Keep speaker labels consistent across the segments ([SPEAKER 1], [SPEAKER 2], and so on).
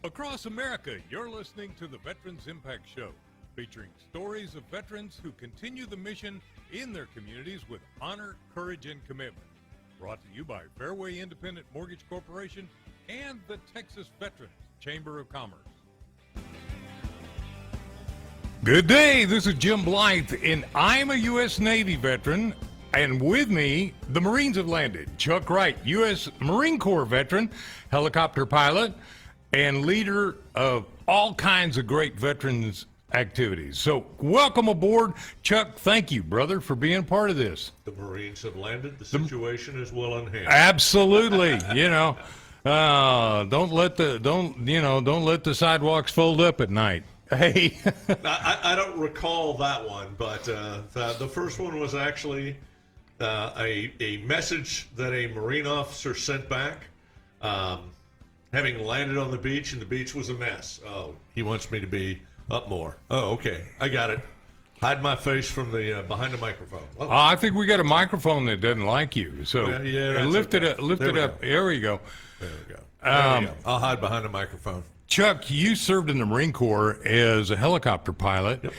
[SPEAKER 1] Across America, you're listening to the Veterans Impact Show, featuring stories of veterans who continue the mission in their communities with honor, courage, and commitment. Brought to you by Fairway Independent Mortgage Corporation and the Texas Veterans Chamber of Commerce. Good day, this is Jim Blythe, and I'm a U.S. Navy veteran, and with me, the Marines have landed. Chuck Wright, U.S. Marine Corps veteran, helicopter pilot, and leader of all kinds of great veterans activities. So welcome aboard. Chuck, thank you, brother, for being part of this.
[SPEAKER 2] The Marines have landed. The situation is well in hand.
[SPEAKER 1] Absolutely. Don't let the sidewalks fold up at night. Hey.
[SPEAKER 2] I don't recall that one, but the first one was actually a message that a Marine officer sent back, having landed on the beach, and the beach was a mess. Oh, he wants me to be up more. Oh, okay. I got it. Hide my face from the behind the microphone. Oh.
[SPEAKER 1] I think we got a microphone that doesn't like you. So lift it up. Lift it up. There we go.
[SPEAKER 2] There we go. There we go. I'll hide behind the microphone.
[SPEAKER 1] Chuck, you served in the Marine Corps as a helicopter pilot.
[SPEAKER 2] Yep.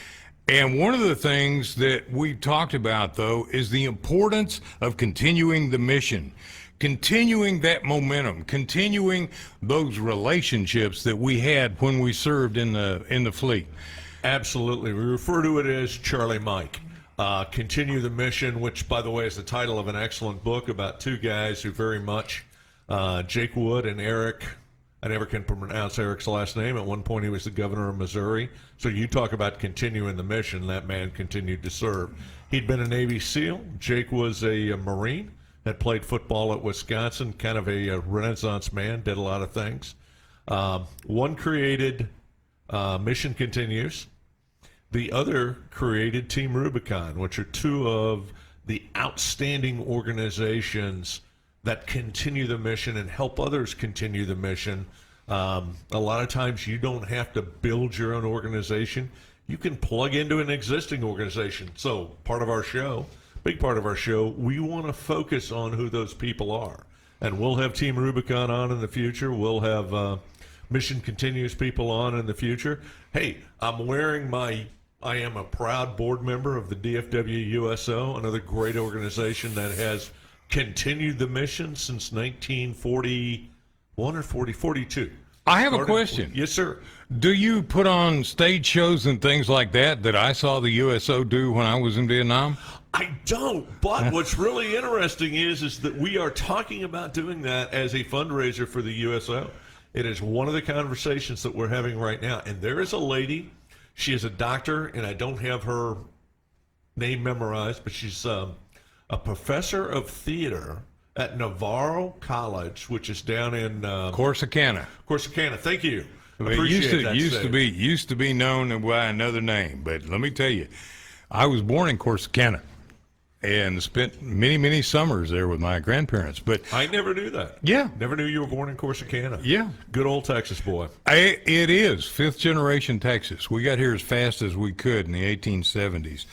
[SPEAKER 1] And one of the things that we've talked about, though, is the importance of continuing the mission, continuing that momentum, continuing those relationships that we had when we served in the fleet.
[SPEAKER 2] Absolutely. We refer to it as Charlie Mike. Continue the Mission, which, by the way, is the title of an excellent book about two guys who very much, Jake Wood and Eric, I never can pronounce Eric's last name. At one point, he was the governor of Missouri. So you talk about continuing the mission, that man continued to serve. He'd been a Navy SEAL. Jake was a Marine, had played football at Wisconsin, kind of a Renaissance man, did a lot of things. One created Mission Continues. The other created Team Rubicon, which are two of the outstanding organizations that continue the mission and help others continue the mission. A lot of times you don't have to build your own organization. You can plug into an existing organization. So part of our show, big part of our show, we want to focus on who those people are. And we'll have Team Rubicon on in the future. We'll have Mission Continues people on in the future. Hey, I'm wearing I am a proud board member of the DFW USO, another great organization that has continued the mission since 1941 or 42.
[SPEAKER 1] I have a question.
[SPEAKER 2] Yes, sir.
[SPEAKER 1] Do you put on stage shows and things like that I saw the USO do when I was in Vietnam?
[SPEAKER 2] I don't, but what's really interesting is that we are talking about doing that as a fundraiser for the USO. It is one of the conversations that we're having right now. And there is a lady, she is a doctor, and I don't have her name memorized, but she's a professor of theater at Navarro College, which is down in
[SPEAKER 1] Corsicana.
[SPEAKER 2] Corsicana. Thank you.
[SPEAKER 1] It used to be known by another name, but let me tell you, I was born in Corsicana and spent many summers there with my grandparents. But
[SPEAKER 2] I never knew that.
[SPEAKER 1] Yeah,
[SPEAKER 2] never knew you were born in Corsicana.
[SPEAKER 1] Yeah,
[SPEAKER 2] good old Texas boy.
[SPEAKER 1] It is fifth generation Texas. We got here as fast as we could in the 1870s.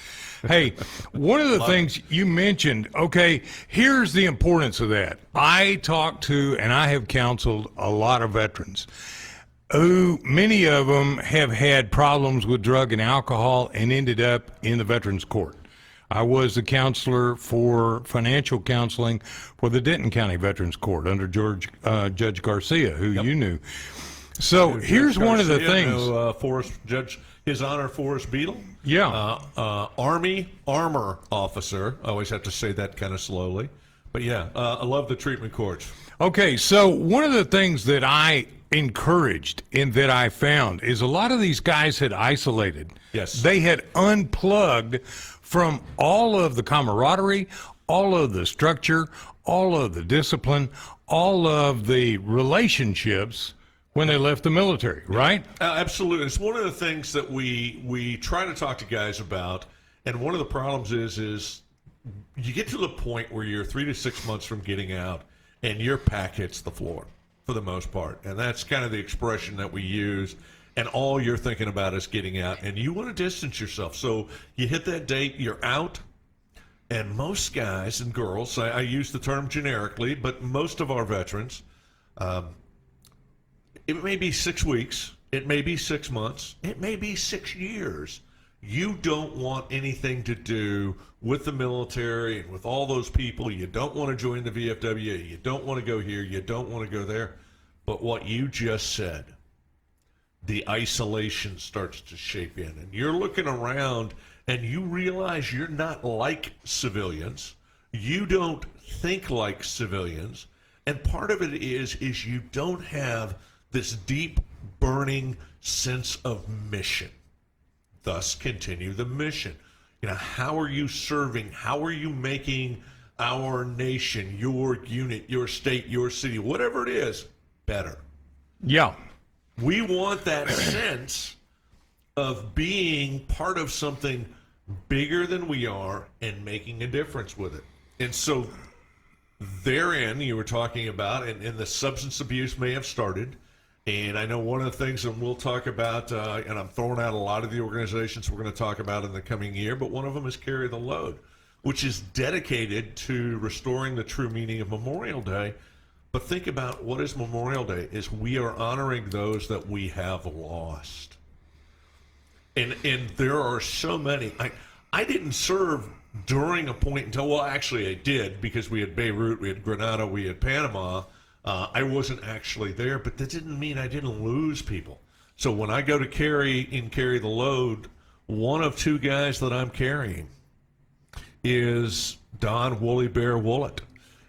[SPEAKER 1] Hey, one of the things you mentioned, okay, here's the importance of that. I talked to and I have counseled a lot of veterans who, many of them have had problems with drug and alcohol and ended up in the Veterans Court. I was the counselor for financial counseling for the Denton County Veterans Court under Judge Garcia, who you knew. So here's one of the things.
[SPEAKER 2] Judge His Honor Forrest Beadle.
[SPEAKER 1] Yeah.
[SPEAKER 2] Army armor officer. I always have to say that kind of slowly. But yeah, I love the treatment courts.
[SPEAKER 1] Okay, so one of the things that I encouraged and that I found is a lot of these guys had isolated.
[SPEAKER 2] Yes.
[SPEAKER 1] They had unplugged from all of the camaraderie, all of the structure, all of the discipline, all of the relationships when they left the military, right?
[SPEAKER 2] Absolutely. It's one of the things that we try to talk to guys about, and one of the problems is you get to the point where you're 3 to 6 months from getting out, and your pack hits the floor for the most part, and that's kind of the expression that we use, and all you're thinking about is getting out, and you want to distance yourself. So you hit that date, you're out, and most guys and girls, I use the term generically, but most of our veterans, It may be 6 weeks. It may be 6 months. It may be 6 years. You don't want anything to do with the military and with all those people. You don't want to join the VFW. You don't want to go here. You don't want to go there. But what you just said, the isolation starts to shape in. And you're looking around and you realize you're not like civilians. You don't think like civilians. And part of it is you don't have this deep, burning sense of mission. Thus, continue the mission. You know, how are you serving? How are you making our nation, your unit, your state, your city, whatever it is, better?
[SPEAKER 1] Yeah.
[SPEAKER 2] We want that sense of being part of something bigger than we are and making a difference with it. And so therein, you were talking about, and the substance abuse may have started. And I know one of the things that we'll talk about, and I'm throwing out a lot of the organizations we're going to talk about in the coming year, but one of them is Carry the Load, which is dedicated to restoring the true meaning of Memorial Day. But think about what is Memorial Day, is we are honoring those that we have lost. And there are so many. I didn't serve during a point until, well, actually I did, because we had Beirut, we had Grenada, we had Panama. I wasn't actually there, but that didn't mean I didn't lose people. So when I go to carry the load, one of two guys that I'm carrying is Don Woolly Bear Woollett.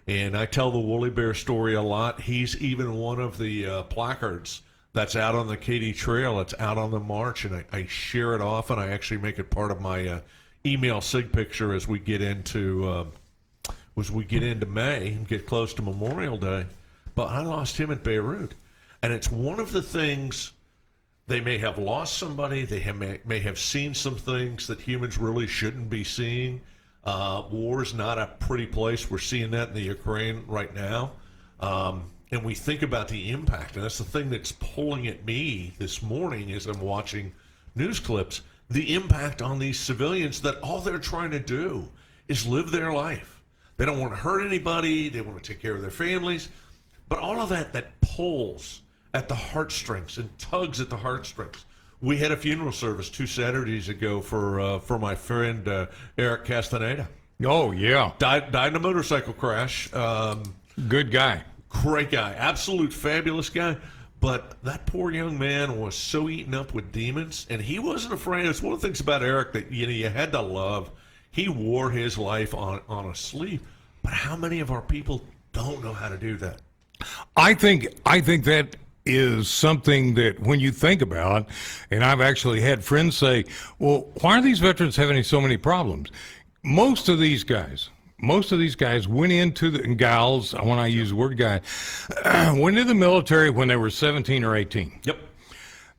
[SPEAKER 2] And I tell the Woolly Bear story a lot. He's even one of the placards that's out on the Katy Trail. It's out on the march, and I share it often. I actually make it part of my email sig picture as we get into May and get close to Memorial Day. But I lost him at Beirut. And it's one of the things, they may have lost somebody, they may have seen some things that humans really shouldn't be seeing. War is not a pretty place. We're seeing that in the Ukraine right now. And we think about the impact. And that's the thing that's pulling at me this morning as I'm watching news clips. The impact on these civilians that all they're trying to do is live their life. They don't want to hurt anybody. They want to take care of their families. But all of that pulls at the heartstrings and tugs at the heartstrings. We had a funeral service 2 Saturdays ago for my friend Eric Castaneda.
[SPEAKER 1] Oh, yeah.
[SPEAKER 2] Died in a motorcycle crash.
[SPEAKER 1] Good guy.
[SPEAKER 2] Great guy. Absolute fabulous guy. But that poor young man was so eaten up with demons, and he wasn't afraid. It's one of the things about Eric that you had to love. He wore his life on a sleeve. But how many of our people don't know how to do that?
[SPEAKER 1] I think that is something that when you think about, and I've actually had friends say, well, why are these veterans having so many problems? Most of these guys went into and gals, when I use the word guy, went into the military when they were 17 or 18.
[SPEAKER 2] Yep.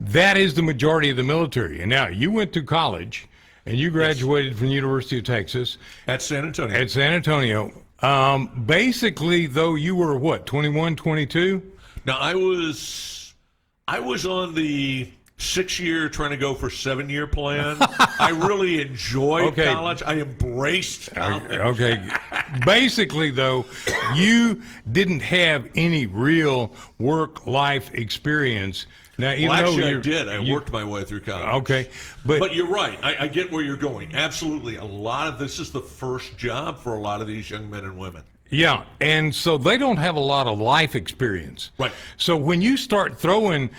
[SPEAKER 1] That is the majority of the military. And now you went to college and you graduated from the University of Texas.
[SPEAKER 2] At San Antonio.
[SPEAKER 1] Basically, though, you were what, 21, 22?
[SPEAKER 2] Now, I was on the 6-year trying to go for 7-year plan. I really enjoyed college. I embraced college.
[SPEAKER 1] Okay. Basically, though, you didn't have any real work-life experience. Now,
[SPEAKER 2] I did. I worked my way through college.
[SPEAKER 1] Okay.
[SPEAKER 2] But you're right. I get where you're going. Absolutely. A lot of this is the first job for a lot of these young men and women.
[SPEAKER 1] Yeah. And so they don't have a lot of life experience.
[SPEAKER 2] Right.
[SPEAKER 1] So when you start throwing,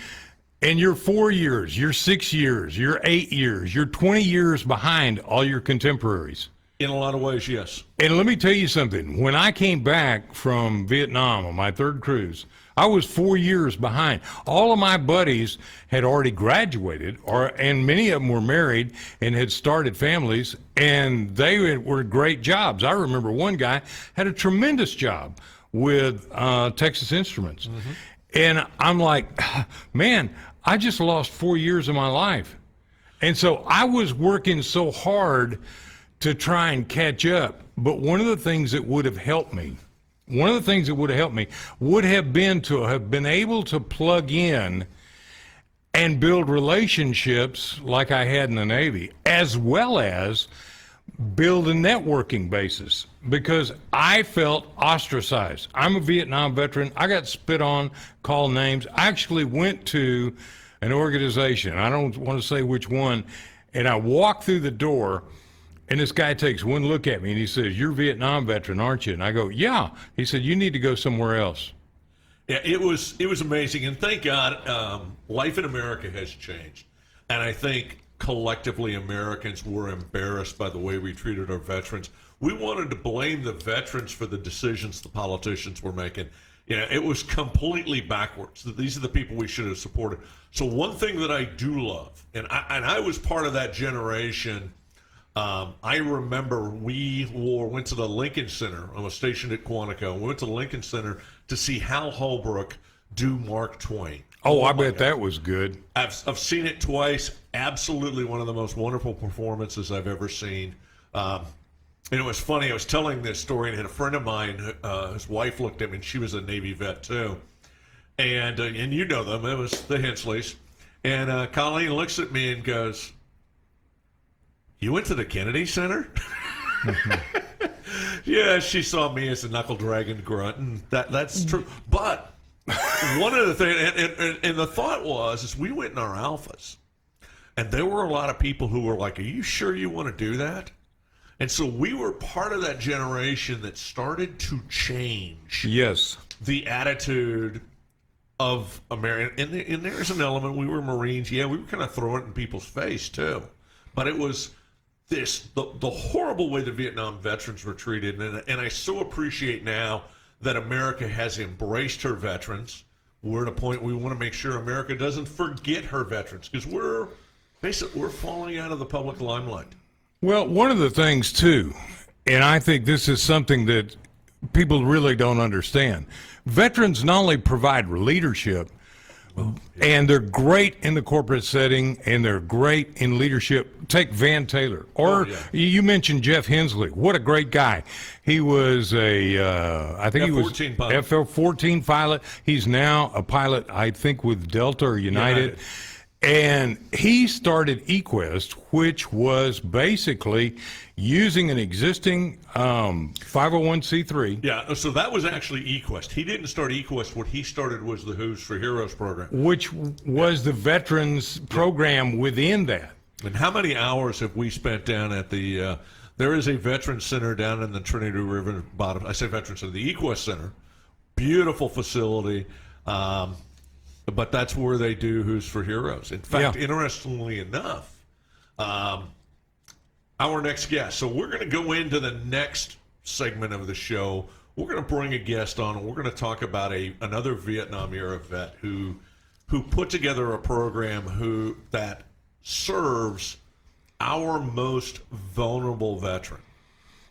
[SPEAKER 1] and you're 4 years, you're 6 years, you're 8 years, you're 20 years behind all your contemporaries.
[SPEAKER 2] In a lot of ways, yes.
[SPEAKER 1] And let me tell you something. When I came back from Vietnam on my 3rd cruise, I was 4 years behind. All of my buddies had already graduated, and many of them were married and had started families, and they were great jobs. I remember one guy had a tremendous job with Texas Instruments. Mm-hmm. And I'm like, man, I just lost 4 years of my life. And so I was working so hard to try and catch up. But one of the things that would have helped me would have been to have been able to plug in and build relationships like I had in the Navy, as well as build a networking basis because I felt ostracized. I'm a Vietnam veteran. I got spit on, called names. I actually went to an organization, I don't want to say which one, and I walked through the door, and this guy takes one look at me and he says, "You're a Vietnam veteran, aren't you?" And I go, "Yeah." He said, "You need to go somewhere else."
[SPEAKER 2] Yeah, it was amazing, and thank God, life in America has changed, and I think collectively Americans were embarrassed by the way we treated our veterans. We wanted to blame the veterans for the decisions the politicians were making. It was completely backwards. These are the people we should have supported. So one thing that I do love, and I was part of that generation. I remember we went to the Lincoln Center. I was stationed at Quantico. We went to the Lincoln Center to see Hal Holbrook do Mark Twain.
[SPEAKER 1] Oh, I bet that was good.
[SPEAKER 2] I've seen it twice. Absolutely one of the most wonderful performances I've ever seen. And it was funny. I was telling this story, and a friend of mine, his wife looked at me, and she was a Navy vet too. And you know them. It was the Hensleys. And Colleen looks at me and goes, "You went to the Kennedy Center?" Yeah, she saw me as a knuckle-dragging grunt, and that's true. But one of the things, and the thought was, is we went in our alphas, and there were a lot of people who were like, "Are you sure you want to do that?" And so we were part of that generation that started to change the attitude of America. And there's an element, we were Marines, we were kind of throwing it in people's face too. But it was the horrible way the Vietnam veterans were treated, and I so appreciate now that America has embraced her veterans. We're at a point we want to make sure America doesn't forget her veterans, because we're falling out of the public limelight.
[SPEAKER 1] Well, one of the things too, and I think this is something that people really don't understand, veterans not only provide leadership, and they're great in the corporate setting, and they're great in leadership. Take Van Taylor, or you mentioned Jeff Hensley. What a great guy! He was I think he was FL-14 pilot. He's now a pilot, I think, with Delta or United. And he started eQuest, which was basically using an existing 501c3.
[SPEAKER 2] Yeah, so that was actually eQuest. He didn't start eQuest. What he started was the Who's for Heroes program,
[SPEAKER 1] which was the veterans program within that.
[SPEAKER 2] And how many hours have we spent down at the there is a veterans center down in the Trinity River bottom. I say veterans center, the eQuest Center. Beautiful facility. But that's where they do Who's for Heroes. In fact, interestingly enough, our next guest, so we're going to go into the next segment of the show. We're going to bring a guest on, and we're going to talk about another Vietnam-era vet who put together a program that serves our most vulnerable veteran.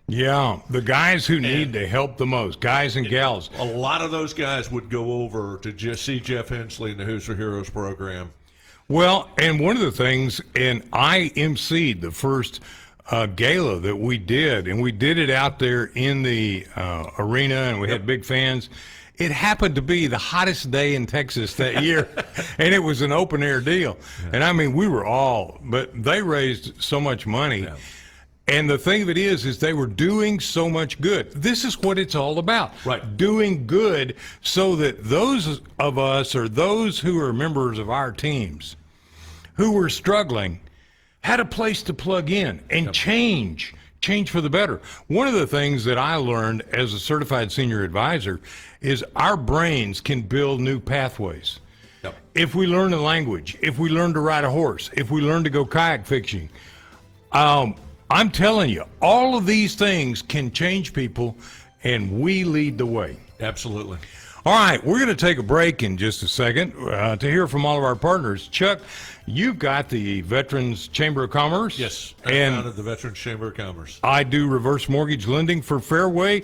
[SPEAKER 1] Yeah, the guys who need the help the most, guys and gals.
[SPEAKER 2] A lot of those guys would go over to just see Jeff Hensley in the Who's for Heroes program.
[SPEAKER 1] Well, and one of the things, and I emceed the first gala that we did, and we did it out there in the arena, and we had big fans. It happened to be the hottest day in Texas that year, and it was an open-air deal. And, I mean, we were but they raised so much money. Yeah. And the thing of it is they were doing so much good. This is what it's all about.
[SPEAKER 2] Right.
[SPEAKER 1] Doing good so that those of us, or those who are members of our teams who were struggling, had a place to plug in and change for the better. One of the things that I learned as a certified senior advisor is our brains can build new pathways.
[SPEAKER 2] Yep.
[SPEAKER 1] If we learn a language, if we learn to ride a horse, if we learn to go kayak fishing, I'm telling you, all of these things can change people, and we lead the way.
[SPEAKER 2] Absolutely.
[SPEAKER 1] All right, we're going to take a break in just a second to hear from all of our partners. Chuck, you've got the Veterans Chamber of Commerce.
[SPEAKER 2] Yes, I'm out of the Veterans Chamber of Commerce.
[SPEAKER 1] I do reverse mortgage lending for Fairway.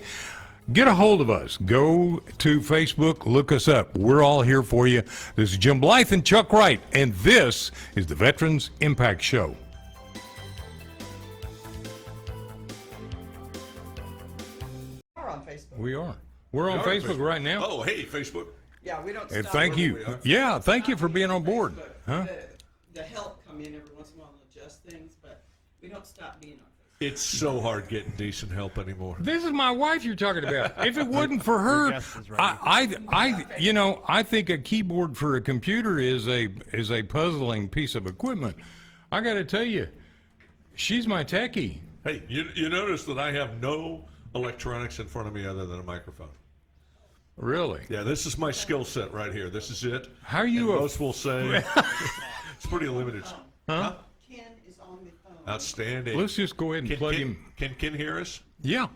[SPEAKER 1] Get a hold of us. Go to Facebook, look us up. We're all here for you. This is Jim Blythe and Chuck Wright, and this is the Veterans Impact Show. We are. We're on Facebook right now.
[SPEAKER 2] Oh, hey, Facebook.
[SPEAKER 3] Yeah, we don't
[SPEAKER 1] And
[SPEAKER 3] stop.
[SPEAKER 1] thank you. Yeah, thank you for being on board.
[SPEAKER 3] Huh? The help come in every once in a while and adjust things, but we don't stop being on Facebook.
[SPEAKER 2] It's so hard getting decent help anymore.
[SPEAKER 1] This is my wife you're talking about. If it wasn't for her,
[SPEAKER 3] guess is right.
[SPEAKER 1] I think a keyboard for a computer is a puzzling piece of equipment. I got to tell you, she's my techie.
[SPEAKER 2] Hey, you notice that I have no electronics in front of me other than a microphone.
[SPEAKER 1] Really?
[SPEAKER 2] Yeah, this is my skill set right here. This is it.
[SPEAKER 1] How are you?
[SPEAKER 2] And most will say it's pretty limited. Huh?
[SPEAKER 4] Ken is on the phone.
[SPEAKER 2] Outstanding.
[SPEAKER 1] Let's just go ahead and plug him.
[SPEAKER 2] Can Ken hear us?
[SPEAKER 1] Yeah.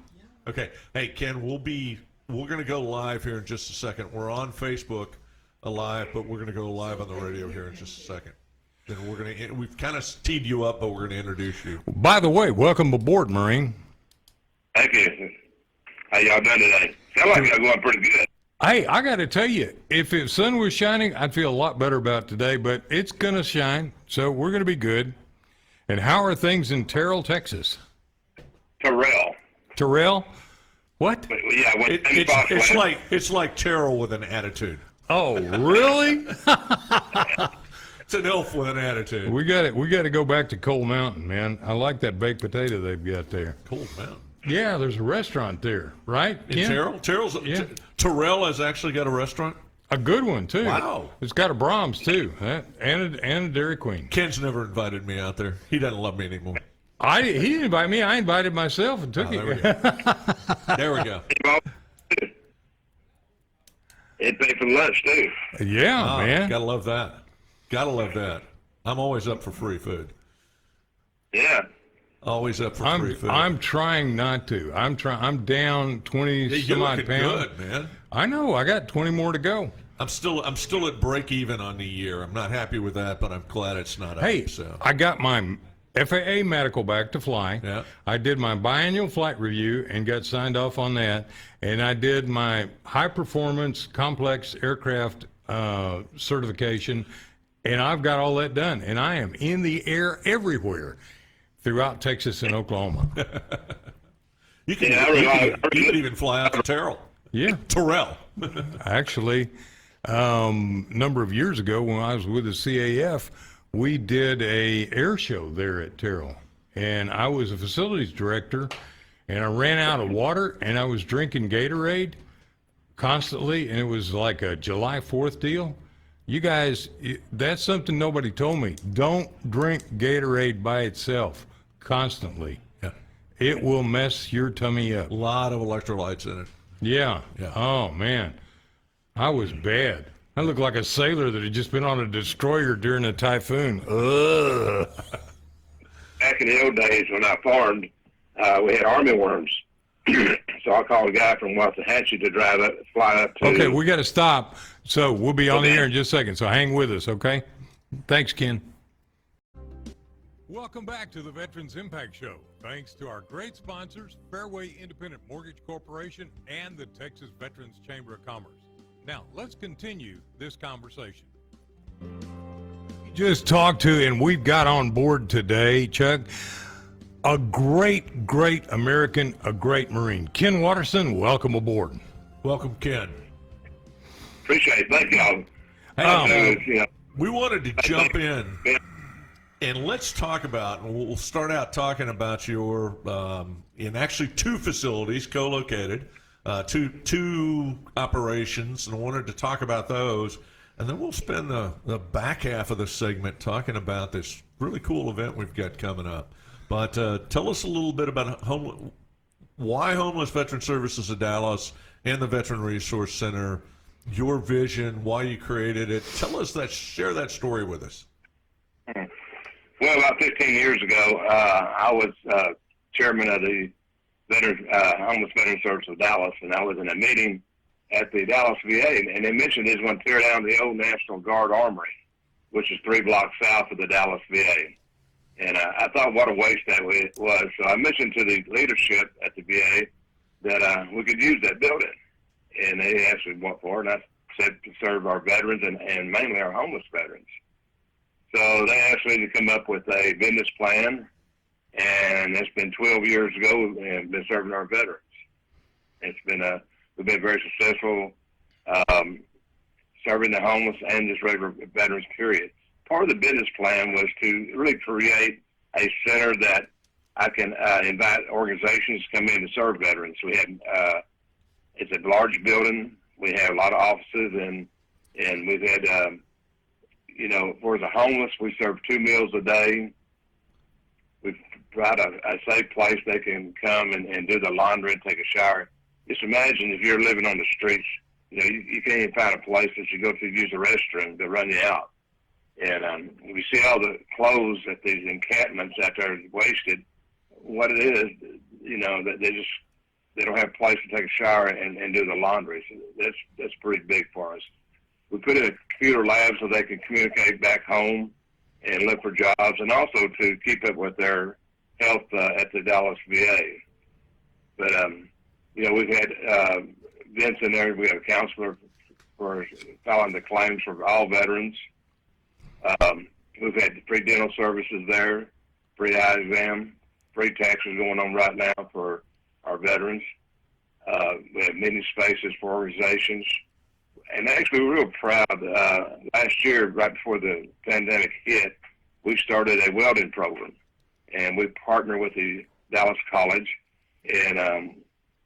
[SPEAKER 2] Okay. Hey, Ken, we're going to go live here in just a second. We're on Facebook live, but we're going to go live on the radio here in just a second. Then we've kind of teed you up, but we're going to introduce you.
[SPEAKER 1] By the way, welcome aboard, Marine.
[SPEAKER 5] Thank you. How y'all doing today? Sound like y'all going pretty good.
[SPEAKER 1] Hey, I got to tell you, if the sun was shining, I'd feel a lot better about today, but it's going to shine, so we're going to be good. And how are things in Terrell, Texas?
[SPEAKER 5] Terrell.
[SPEAKER 1] Terrell? What?
[SPEAKER 5] Yeah,
[SPEAKER 2] It's like Terrell with an attitude.
[SPEAKER 1] Oh, really?
[SPEAKER 2] It's an elf with an attitude.
[SPEAKER 1] We got to go back to Coal Mountain, man. I like that baked potato they've got there.
[SPEAKER 2] Cold Mountain.
[SPEAKER 1] Yeah, there's a restaurant there, right?
[SPEAKER 2] In
[SPEAKER 1] Ken?
[SPEAKER 2] Terrell? Terrell has actually got a restaurant?
[SPEAKER 1] A good one, too.
[SPEAKER 2] Wow.
[SPEAKER 1] It's got a Brahms, too, and a Dairy Queen.
[SPEAKER 2] Ken's never invited me out there. He doesn't love me anymore.
[SPEAKER 1] He didn't invite me. I invited myself and took
[SPEAKER 2] There we
[SPEAKER 1] it.
[SPEAKER 2] go. There we go.
[SPEAKER 5] It paid for lunch too.
[SPEAKER 1] Yeah, man.
[SPEAKER 2] Gotta love that. Gotta love that. I'm always up for free food.
[SPEAKER 5] Yeah.
[SPEAKER 2] Always up for free food.
[SPEAKER 1] I'm trying not to. I'm down 20
[SPEAKER 2] You're
[SPEAKER 1] some odd
[SPEAKER 2] looking
[SPEAKER 1] pounds.
[SPEAKER 2] good, man.
[SPEAKER 1] I know. I got 20 more to go.
[SPEAKER 2] I'm still at break even on the year. I'm not happy with that, but I'm glad it's not
[SPEAKER 1] Hey,
[SPEAKER 2] up. So
[SPEAKER 1] I got my FAA medical back to fly.
[SPEAKER 2] Yeah.
[SPEAKER 1] I did my biannual flight review and got signed off on that. And I did my high performance complex aircraft certification. And I've got all that done. And I am in the air everywhere throughout Texas and Oklahoma.
[SPEAKER 2] you can even fly out to Terrell.
[SPEAKER 1] Yeah.
[SPEAKER 2] Terrell.
[SPEAKER 1] Actually, number of years ago when I was with the CAF, we did a air show there at Terrell. And I was a facilities director, and I ran out of water, and I was drinking Gatorade constantly, and it was like a July 4th deal. You guys, that's something nobody told me. Don't drink Gatorade by itself constantly.
[SPEAKER 2] Yeah.
[SPEAKER 1] It will mess your tummy up.
[SPEAKER 2] A lot of electrolytes in it.
[SPEAKER 1] Yeah.
[SPEAKER 2] Yeah.
[SPEAKER 1] Oh, man. I was bad. I looked like a sailor that had just been on a destroyer during a typhoon. Ugh.
[SPEAKER 5] Back in the old days when I farmed, we had army worms. So I called a guy from Waxahachie to fly up to.
[SPEAKER 1] Okay, we got to stop. So we'll be on the air in just a second. So hang with us, okay? Thanks, Ken. Welcome back to the Veterans Impact Show. Thanks to our great sponsors, Fairway Independent Mortgage Corporation and the Texas Veterans Chamber of Commerce. Now, let's continue this conversation. We just talked to, and we've got on board today, Chuck, a great American, a great Marine. Ken Watterson, welcome aboard.
[SPEAKER 2] Welcome, Ken.
[SPEAKER 5] Appreciate it. Thank y'all.
[SPEAKER 2] We wanted to jump in and let's talk about, and we'll start out talking about your, in actually two facilities co-located, two operations, and I wanted to talk about those. And then we'll spend the back half of the segment talking about this really cool event we've got coming up. But tell us a little bit about why Homeless Veteran Services of Dallas and the Veteran Resource Center, your vision, why you created it. Tell us that, share that story with us.
[SPEAKER 5] Well, about 15 years ago, I was chairman of the Homeless Veteran Service of Dallas, and I was in a meeting at the Dallas VA, and they mentioned they was going to tear down the old National Guard Armory, which is 3 blocks south of the Dallas VA. And I thought what a waste that was. So I mentioned to the leadership at the VA that we could use that building. And they actually went for it, and I said to serve our veterans and mainly our homeless veterans. So they asked me to come up with a business plan, and it's been 12 years ago and been serving our veterans. We've been very successful serving the homeless and just regular veterans, period. Part of the business plan was to really create a center that I can invite organizations to come in to serve veterans. We had it's a large building. We have a lot of offices, and we've had for the homeless, we serve 2 meals a day. We provide a safe place they can come and do the laundry and take a shower. Just imagine if you're living on the streets, you can't even find a place that you go to use the restroom. They'll run you out. And we see all the clothes at these encampments out there wasted. What it is, that they don't have a place to take a shower and do the laundry. So that's pretty big for us. We put in a computer lab so they can communicate back home and look for jobs, and also to keep up with their health at the Dallas VA. But we've had Vince in there. We have a counselor for filing the claims for all veterans. We've had free dental services there, free eye exam, free taxes going on right now for our veterans. We have many spaces for organizations. And actually, we're real proud. Last year, right before the pandemic hit, we started a welding program. And we partner with the Dallas College. And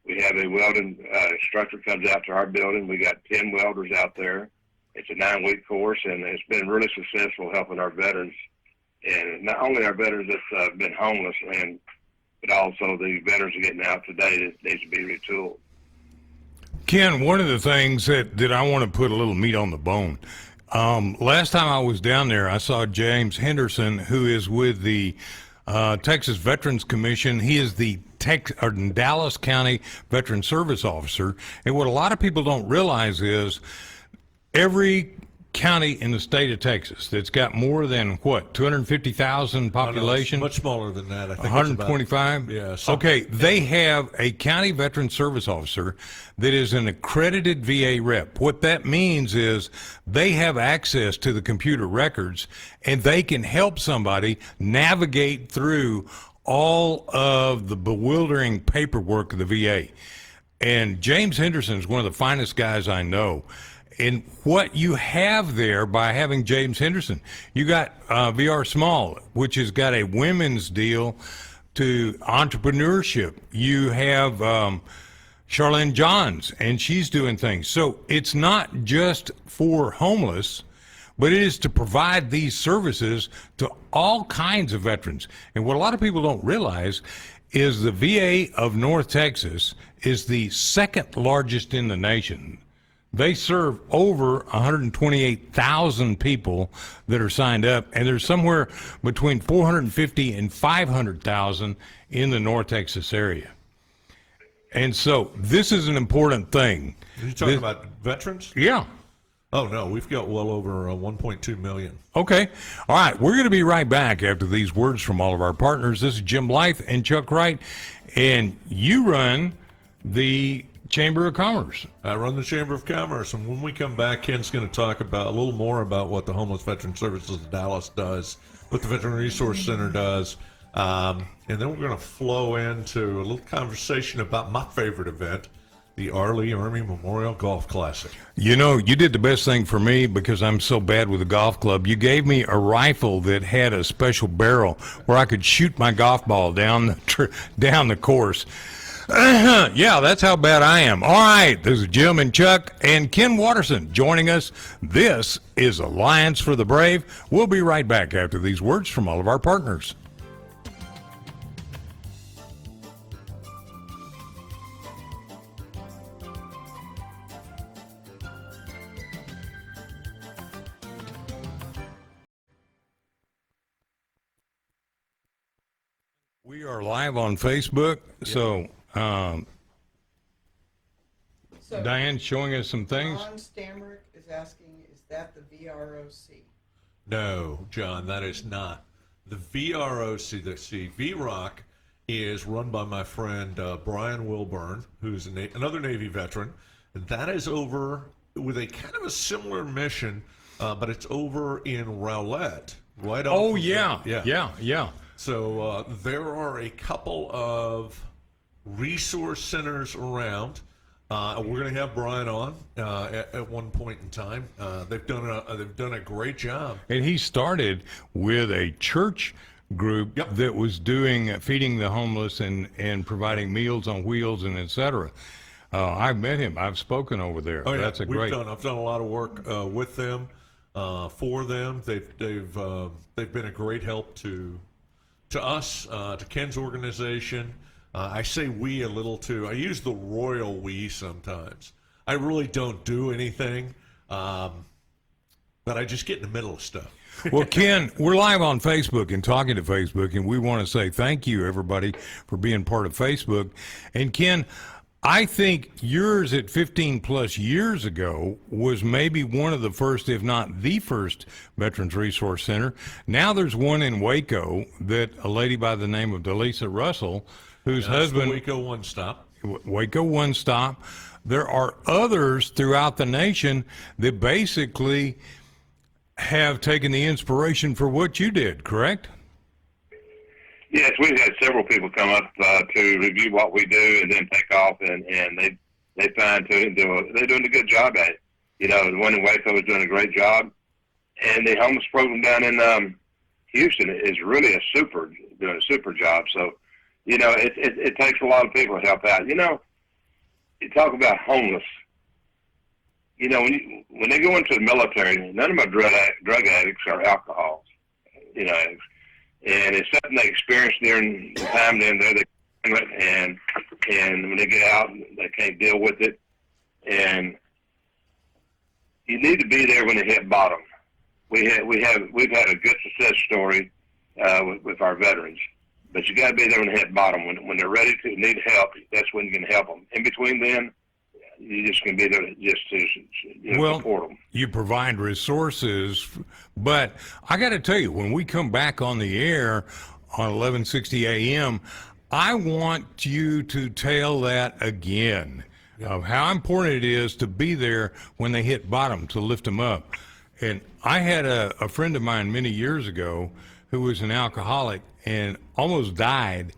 [SPEAKER 5] we have a welding instructor comes out to our building. We got 10 welders out there. It's a 9-week course, and it's been really successful helping our veterans. And not only our veterans that's been homeless, but also the veterans are getting out today that needs to be retooled.
[SPEAKER 1] Ken, one of the things that I want to put a little meat on the bone. Last time I was down there, I saw James Henderson, who is with the Texas Veterans Commission. He is the Dallas County Veteran Service Officer. And what a lot of people don't realize is every county in the state of Texas that's got more than 250,000 population?
[SPEAKER 2] Much smaller than that. I think
[SPEAKER 1] 125?
[SPEAKER 2] Yeah.
[SPEAKER 1] Okay, they have a county veteran service officer that is an accredited VA rep. What that means is they have access to the computer records, and they can help somebody navigate through all of the bewildering paperwork of the VA. And James Henderson is one of the finest guys I know. And what you have there by having James Henderson, you got VR Small, which has got a women's deal to entrepreneurship. You have Charlene Johns, and she's doing things. So it's not just for homeless, but it is to provide these services to all kinds of veterans. And what a lot of people don't realize is the VA of North Texas is the second largest in the nation. They serve over 128,000 people that are signed up, and there's somewhere between 450 and 500,000 in the North Texas area. And so this is an important thing.
[SPEAKER 2] Are you talking about veterans?
[SPEAKER 1] Yeah.
[SPEAKER 2] Oh, no, we've got well over 1.2 million.
[SPEAKER 1] Okay. All right. We're going to be right back after these words from all of our partners. This is Jim Blythe and Chuck Wright, and you run the Chamber of Commerce.
[SPEAKER 2] I run the Chamber of Commerce, and when we come back, Ken's going to talk about a little more about what the Homeless Veteran Services of Dallas does, what the Veteran Resource Center does, and then we're going to flow into a little conversation about my favorite event, the Arlie Army Memorial Golf Classic.
[SPEAKER 1] You know, you did the best thing for me because I'm so bad with the golf club. You gave me a rifle that had a special barrel where I could shoot my golf ball down the course. Yeah, that's how bad I am. All right, this is Jim and Chuck and Ken Watterson joining us. This is Alliance for the Brave. We'll be right back after these words from all of our partners. We are live on Facebook, so Diane's showing us some things.
[SPEAKER 4] John Stamrick is asking, is that the VROC?
[SPEAKER 2] No, John, that is not. The VROC, VROC is run by my friend Brian Wilburn, who's another Navy veteran. And that is over with a kind of a similar mission, but it's over in Rowlett. Right off
[SPEAKER 1] Oh,
[SPEAKER 2] of
[SPEAKER 1] yeah.
[SPEAKER 2] So there are a couple of resource centers around. We're going to have Brian on at one point in time. They've done a great job.
[SPEAKER 1] And he started with a church group
[SPEAKER 2] Yep.
[SPEAKER 1] that was doing feeding the homeless and providing meals on wheels and et cetera. I've met him. I've spoken over there.
[SPEAKER 2] Oh, yeah.
[SPEAKER 1] That's a
[SPEAKER 2] I've
[SPEAKER 1] great.
[SPEAKER 2] done a lot of work with them, for them. They've been a great help to us, to Ken's organization. I say we a little too. I use the royal we sometimes. I really don't do anything, but I just get in the middle of stuff.
[SPEAKER 1] Well, Ken, we're live on Facebook and talking to Facebook, and we want to say thank you, everybody, for being part of Facebook. And Ken, I think yours at 15 plus years ago was maybe one of the first, if not the first, Veterans Resource Center. Now there's one in Waco that a lady by the name of Delisa Russell, whose husband...
[SPEAKER 2] Waco One Stop.
[SPEAKER 1] Waco One Stop. There are others throughout the nation that basically have taken the inspiration for what you did, correct?
[SPEAKER 5] Yes, we've had several people come up to review what we do and then take off, and they fine tune they're doing a good job at it. You know, the one in Waco is doing a great job, and the homeless program down in Houston is really doing a super job. So, you know, it takes a lot of people to help out. You know, you talk about homeless. You know, when they go into the military, none of my drug addicts are alcoholics, you know, and it's something they experience during the time they're in there, and when they get out, they can't deal with it, and you need to be there when they hit bottom. We've had a good success story with our veterans, but you got to be there when they hit bottom. When they're ready to need help, that's when you can help them. In between then, you just can be there just to support them.
[SPEAKER 1] You provide resources, but I got to tell you, when we come back on the air on 1160 a.m., I want you to tell that again of how important it is to be there when they hit bottom, to lift them up. And I had a friend of mine many years ago who was an alcoholic and almost died.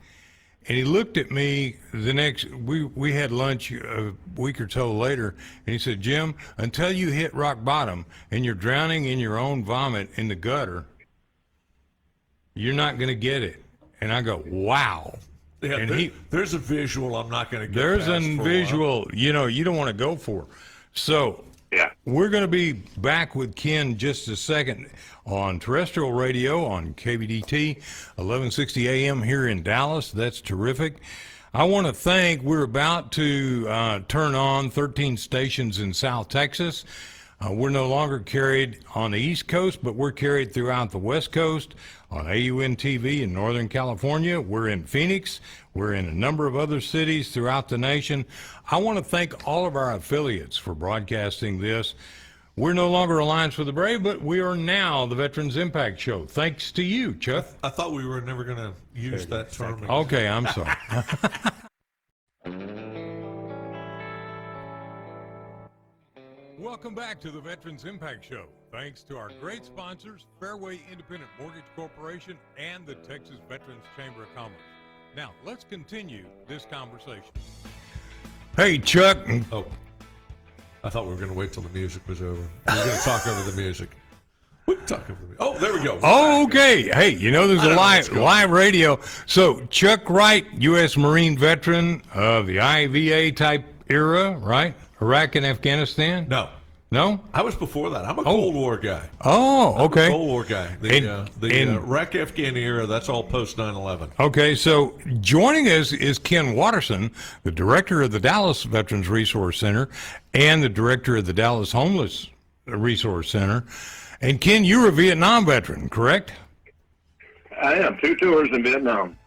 [SPEAKER 1] And he looked at me we had lunch a week or so later, and he said, Jim, until you hit rock bottom and you're drowning in your own vomit in the gutter, you're not going to get it. And I go, wow.
[SPEAKER 2] Yeah,
[SPEAKER 1] and
[SPEAKER 2] there's a visual I'm not going to get
[SPEAKER 1] There's
[SPEAKER 2] past
[SPEAKER 1] a
[SPEAKER 2] for
[SPEAKER 1] visual, you know, you don't want to go for. So
[SPEAKER 5] Yeah.
[SPEAKER 1] we're going to be back with Ken just a second on terrestrial radio on KBDT 1160 AM here in Dallas. That's terrific. I want to thank, we're about to turn on 13 stations in South Texas. We're no longer carried on the East Coast, but we're carried throughout the West Coast on AUN TV in Northern California. We're in Phoenix. We're in a number of other cities throughout the nation. I want to thank all of our affiliates for broadcasting this. We're no longer Alliance for the Brave, but we are now the Veterans Impact Show. Thanks to you, Chuck.
[SPEAKER 2] I thought we were never going to use that term again.
[SPEAKER 1] Okay, I'm sorry. Welcome back to the Veterans Impact Show. Thanks to our great sponsors, Fairway Independent Mortgage Corporation and the Texas Veterans Chamber of Commerce. Now, let's continue this conversation. Hey, Chuck.
[SPEAKER 2] Oh, I thought we were going to wait till the music was over. We were going to talk over the music. We can talk over the music. Oh, there we go.
[SPEAKER 1] Oh, okay. Hey, you know, there's a live radio. So Chuck Wright, U.S. Marine veteran of the IVA type era, right? Iraq and Afghanistan?
[SPEAKER 2] No.
[SPEAKER 1] No?
[SPEAKER 2] I was before that. I'm a Cold War guy.
[SPEAKER 1] Oh, okay.
[SPEAKER 2] I'm a Cold War guy. The Iraq-Afghan era, that's all post 9/11.
[SPEAKER 1] Okay, so joining us is Ken Watterson, the director of the Dallas Veterans Resource Center and the director of the Dallas Homeless Resource Center. And Ken, you're a Vietnam veteran, correct?
[SPEAKER 5] I am. 2 tours in Vietnam.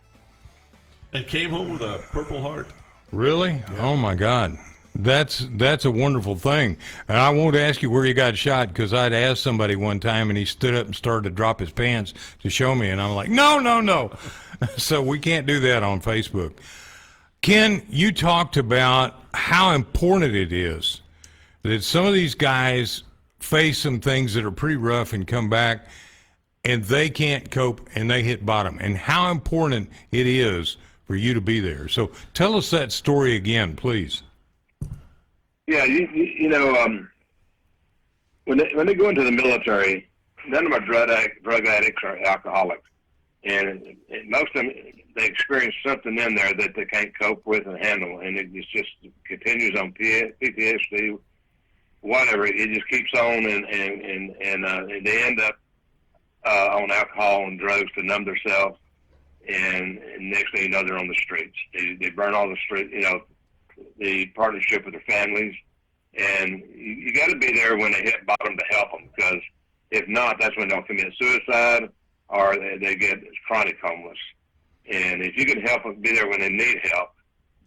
[SPEAKER 2] And came home with a Purple Heart.
[SPEAKER 1] Really? Yeah. Oh, my God. That's a wonderful thing. And I won't ask you where you got shot, because I'd asked somebody one time and he stood up and started to drop his pants to show me. And I'm like, no. So we can't do that on Facebook. Ken, you talked about how important it is that some of these guys face some things that are pretty rough and come back and they can't cope and they hit bottom, and how important it is for you to be there. So tell us that story again, please.
[SPEAKER 5] Yeah, you know, when they go into the military, none of my drug addicts are alcoholics. and most of them, they experience something in there that they can't cope with and handle, and it just continues on PTSD, whatever. It just keeps on, and they end up on alcohol and drugs to numb themselves, and next thing you know, they're on the streets. They burn all the street, the partnership with their families, and you got to be there when they hit bottom to help them, because if not, that's when they'll commit suicide or they get chronic homeless. And if you can help them, be there when they need help,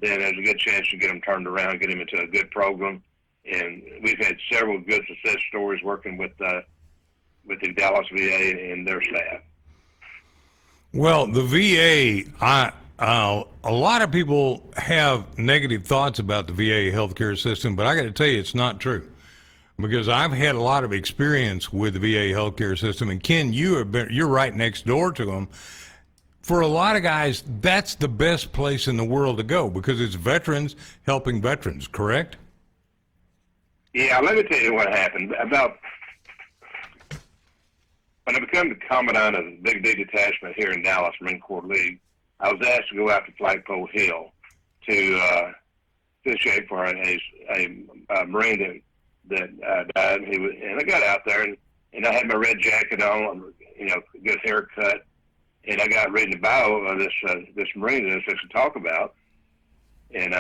[SPEAKER 5] then there's a good chance you get them turned around, get them into a good program. And we've had several good success stories working with the Dallas VA and their staff.
[SPEAKER 1] Well, the VA, a lot of people have negative thoughts about the VA healthcare system, but I got to tell you, it's not true, because I've had a lot of experience with the VA healthcare system. And Ken, you're right next door to them. For a lot of guys, that's the best place in the world to go, because it's veterans helping veterans. Correct?
[SPEAKER 5] Yeah, let me tell you what happened. About when I became the commandant of the Big D detachment here in Dallas Marine Corps League, I was asked to go out to Flagpole Hill to officiate for a Marine that died. And I got out there, and I had my red jacket on, good haircut, and I got reading the bio of this Marine that I was supposed to talk about, and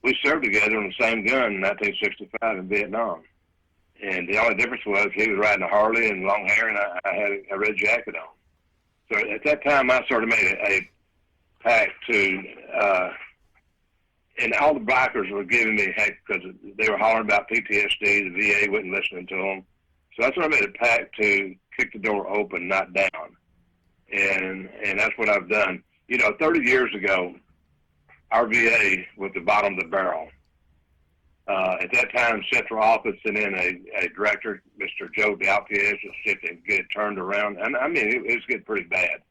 [SPEAKER 5] we served together on the same gun in 1965 in Vietnam. And the only difference was he was riding a Harley and long hair, and I had a red jacket on. So at that time, I sort of made a pact to, and all the bikers were giving me heck because they were hollering about PTSD. The VA wasn't listening to them. So I sort of made a pact to kick the door open, not down. And that's what I've done. 30 years ago, our VA was the bottom of the barrel. At that time, central office sent in a director, Mr. Joe Dalpiez, to see if they could get it turned around. And I mean, it was getting pretty bad.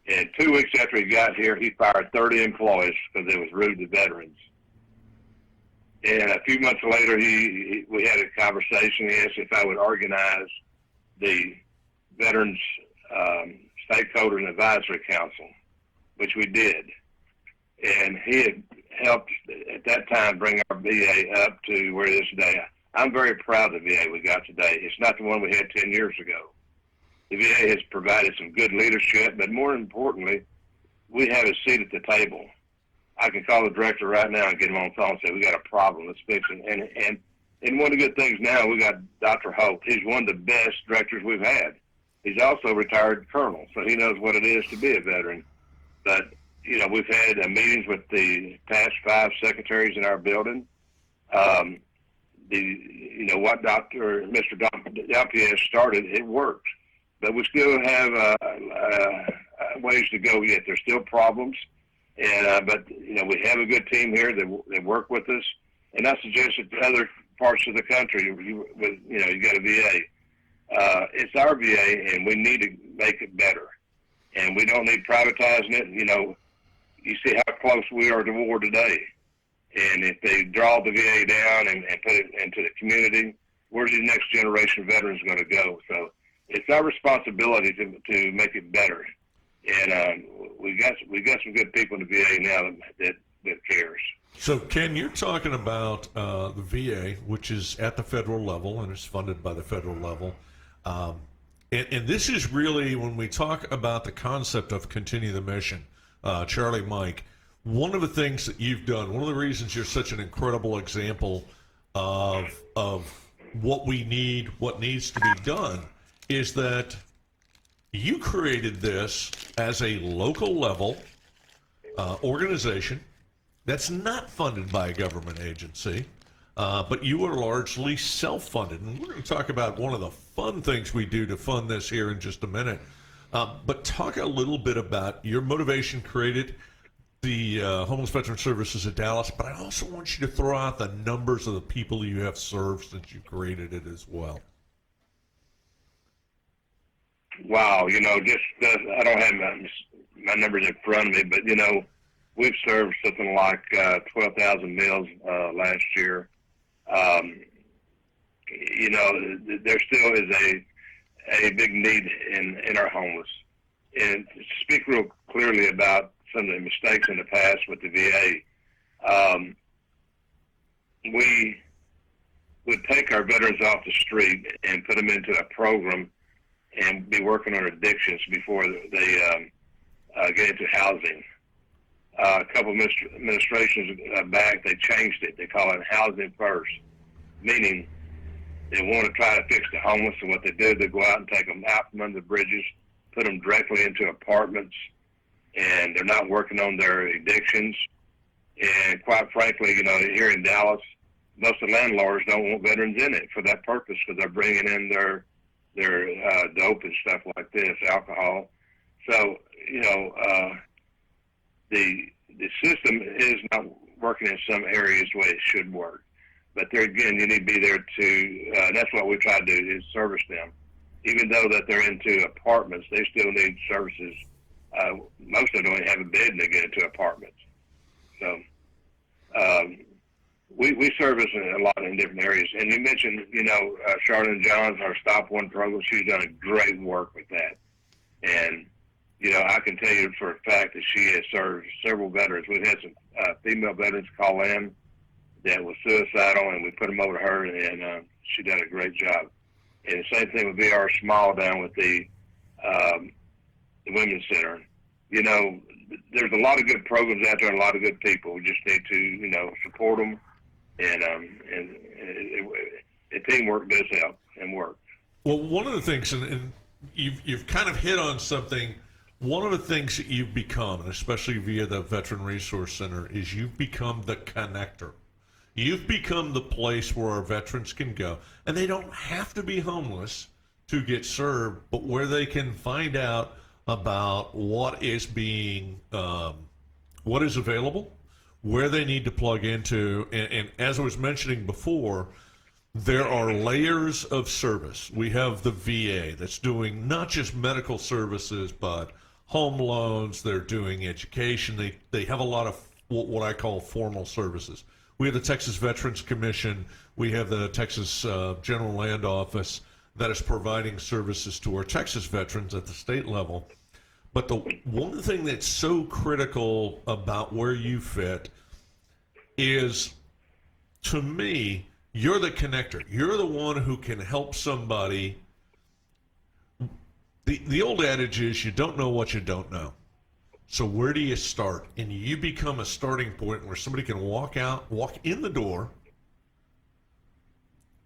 [SPEAKER 5] And 2 weeks after he got here, he fired 30 employees because they was rude to veterans. And a few months later, we had a conversation. He asked if I would organize the Veterans Stakeholder and Advisory Council, which we did. And he had helped at that time bring our VA up to where it is today. I'm very proud of the VA we got today. It's not the one we had 10 years ago. The VA has provided some good leadership, but more importantly, we have a seat at the table. I can call the director right now and get him on the phone and say, we got a problem, let's fix it. And one of the good things now, we got Dr. Hope. He's one of the best directors we've had. He's also a retired colonel, so he knows what it is to be a veteran. But we've had meetings with the past 5 secretaries in our building. What Mr. Dalpiez started, it worked. But we still have ways to go yet. There's still problems. But we have a good team here that work with us. And I suggest that the other parts of the country, you got a VA. It's our VA, and we need to make it better. And we don't need privatizing it. You see how close we are to war today. And if they draw the VA down and put it into the community, where's the next generation of veterans going to go? So it's our responsibility to make it better. And we got some good people in the VA now that cares.
[SPEAKER 2] So, Ken, you're talking about the VA, which is at the federal level and is funded by the federal level. And this is really, when we talk about the concept of continue the mission, Charlie Mike, one of the things that you've done, one of the reasons you're such an incredible example of what we need, what needs to be done, is that you created this as a local level organization that's not funded by a government agency, but you are largely self-funded. And we're going to talk about one of the fun things we do to fund this here in just a minute. But talk a little bit about your motivation created the Homeless Veteran Services of Dallas, but I also want you to throw out the numbers of the people you have served since you created it as well.
[SPEAKER 5] Wow, I don't have my numbers in front of me, but, we've served something like 12,000 meals last year. There still is a big need in our homeless. and to speak real clearly about some of the mistakes in the past with the VA, we would take our veterans off the street and put them into a program and be working on addictions before they get into housing. A couple of administrations back, they changed it. They call it housing first, meaning they want to try to fix the homeless, and what they do, they go out and take them out from under the bridges, put them directly into apartments, and they're not working on their addictions. And quite frankly, here in Dallas, most of the landlords don't want veterans in it for that purpose, because they're bringing in their dope and stuff like this, alcohol. So, the system is not working in some areas the way it should work. But there again, you need to be there to, that's what we try to do, is service them. Even though that they're into apartments, they still need services. Most of them don't have a bed and they get into apartments. So we service a lot in different areas. And you mentioned, Charlene Johns, our Stop One program, she's done a great work with that. And, I can tell you for a fact that she has served several veterans. We've had some female veterans call in that was suicidal, and we put them over to her, and she did a great job. And the same thing with VR Small down with the Women's Center. There's a lot of good programs out there and a lot of good people. We just need to, support them, and teamwork does help and work.
[SPEAKER 2] Well, one of the things, and you've kind of hit on something. One of the things that you've become, and especially via the Veteran Resource Center, is you've become the connector. You've become the place where our veterans can go, and they don't have to be homeless to get served, but where they can find out about what is available, where they need to plug into, and as I was mentioning before, there are layers of service. We have the VA that's doing not just medical services, but home loans. They're doing education. They have a lot of what I call formal services. We have the Texas Veterans Commission. We have the Texas General Land Office that is providing services to our Texas veterans at the state level. But the one thing that's so critical about where you fit is, to me, you're the connector. You're the one who can help somebody. The old adage is you don't know what you don't know. So where do you start? And you become a starting point where somebody can walk in the door,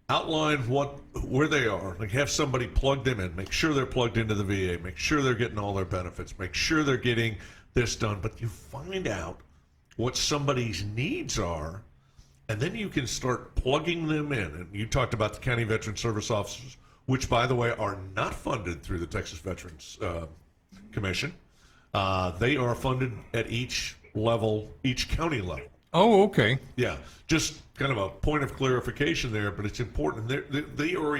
[SPEAKER 2] outline where they are, like have somebody plug them in, make sure they're plugged into the VA, make sure they're getting all their benefits, make sure they're getting this done. But you find out what somebody's needs are, and then you can start plugging them in. And you talked about the county veteran service officers, which, by the way, are not funded through the Texas Veterans Commission. They are funded at each level, each county level.
[SPEAKER 1] Oh, okay.
[SPEAKER 2] Yeah, just kind of a point of clarification there, but it's important. They are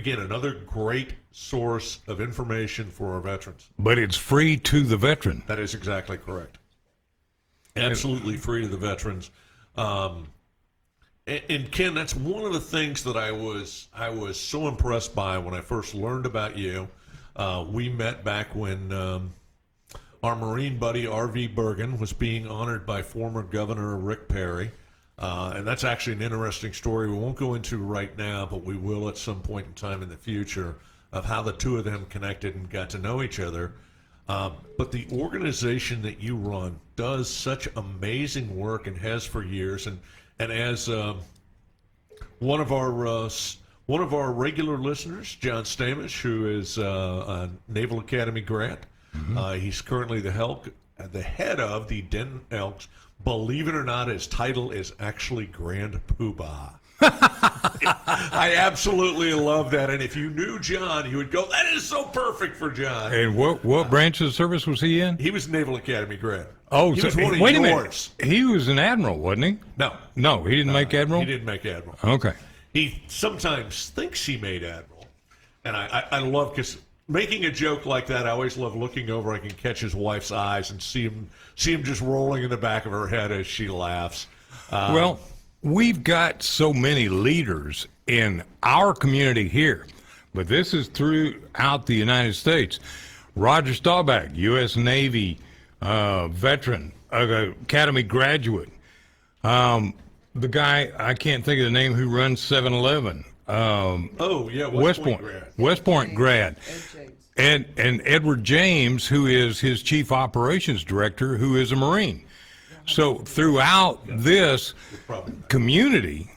[SPEAKER 2] another great source of information for our veterans.
[SPEAKER 1] But it's free to the veteran.
[SPEAKER 2] That is exactly correct. Absolutely free to the veterans. And Ken, that's one of the things that I was so impressed by when I first learned about you. We met back when our Marine buddy R.V. Bergen was being honored by former Governor Rick Perry, and that's actually an interesting story. We won't go into right now, but we will at some point in time in the future, of how the two of them connected and got to know each other. But the organization that you run does such amazing work and has for years. And as one of our regular listeners, John Stamish, who is a Naval Academy grad, he's currently the head of the Denton Elks. Believe it or not, his title is actually Grand Poobah. I absolutely love that. And if you knew John, you would go, that is so perfect for John.
[SPEAKER 1] And what branch of service was he in?
[SPEAKER 2] He was Naval Academy grad.
[SPEAKER 1] Oh,
[SPEAKER 2] he
[SPEAKER 1] so
[SPEAKER 2] was one of
[SPEAKER 1] wait a
[SPEAKER 2] yours.
[SPEAKER 1] minute. He was an admiral, wasn't he?
[SPEAKER 2] No,
[SPEAKER 1] he didn't make admiral?
[SPEAKER 2] He didn't make admiral.
[SPEAKER 1] Okay.
[SPEAKER 2] He sometimes thinks he made admiral. And I love, because making a joke like that, I always love looking over. I can catch his wife's eyes and see him just rolling in the back of her head as she laughs.
[SPEAKER 1] Well, we've got so many leaders in our community here, but this is throughout the United States. Roger Staubach, U.S. Navy veteran, Academy graduate. The guy, I can't think of the name, who runs 7-Eleven.
[SPEAKER 2] Oh, yeah, West Point grad.
[SPEAKER 1] West Point grad.
[SPEAKER 4] Ed James.
[SPEAKER 1] And Edward James, who is his chief operations director, who is a Marine. So throughout this community,